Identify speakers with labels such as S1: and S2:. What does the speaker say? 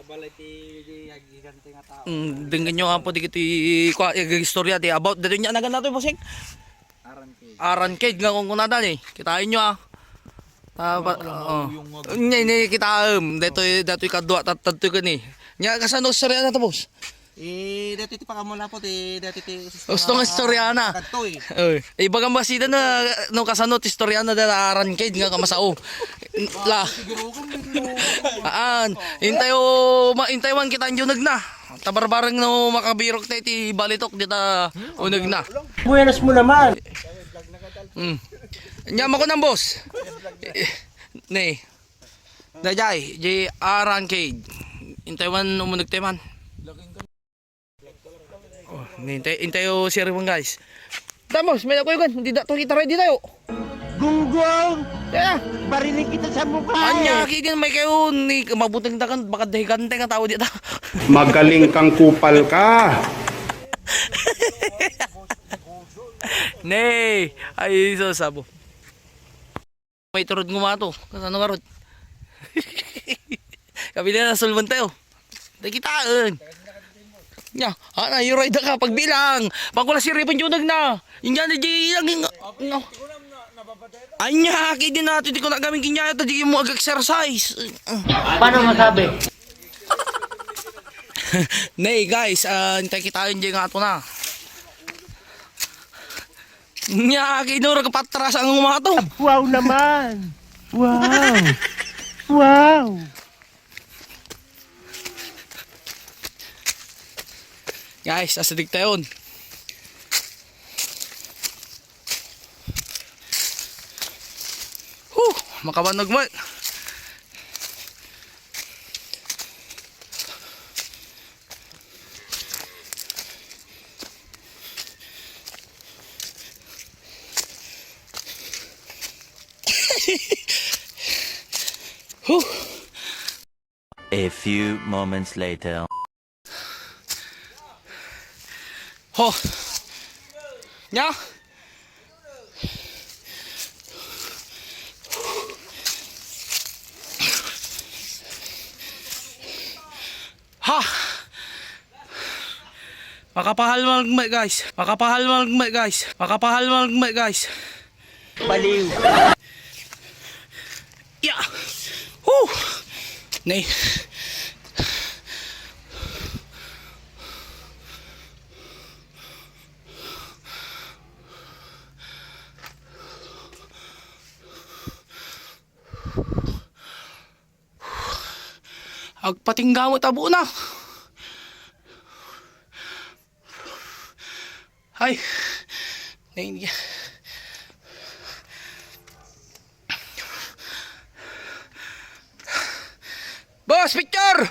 S1: Balay ti gigante nga tao.
S2: Dengan nyo nga po di istorya di about dito niya nagan nato bossing. Aran cage nga kung kunadan eh. Kitain nyo ah. Ni kita dito kadwa tatadto kani. Nya kasano istorya na to boss?
S1: Dati ti pakamula po dati ti
S2: gusto nga istorya na.
S1: Kadto
S2: Iba kang basida na no kasano ti istorya na da aran cage nga kamasao. La. Intay man kita nyo nagna. Tabarbarang no makabirok tayo ti balitok dita unag na.
S3: Buenas mo naman.
S2: Nyama ko ng boss. Ne. Dajay, di aran cage. Intay man umunag tayo man. Intay o si Riwan guys. Tamos, may nakuha yun. Hindi dato kita ready tayo.
S3: Gunggong!
S2: Kaya
S3: Bariling kita sa mukha
S2: anya, kaya din may kayo ni mabutang takan baka dahigante nga tao dito.
S4: Magaling kang kupal ka.
S2: Nay, ay so sabo. May turod ngumato. Kasano nga rod? Kabila na sulban tayo. Nakitaan. Nya, ana yung ride ka pagbilang. Pag wala si Ribbon Junag na. Yung yan di no. Anya, kaya din natin di ko na gaming kinyaya di mo mag-exercise.
S3: Paano masabi?
S2: Nay guys, hintay kita yung nga ato na. Nya, kinura ka patras ang umato.
S3: Wow naman! Wow! Wow!
S2: Guys, asadig tayo. Makabanog mo.
S5: A few moments later.
S2: Ho. Nya. Ha. Makapahal magmay guys. Makapahal magmay guys. Makapahal magmay guys.
S3: Baliw!
S2: Ya. Nay. Agpatingga mo tabo na. Ay. Nay. Boss, picture!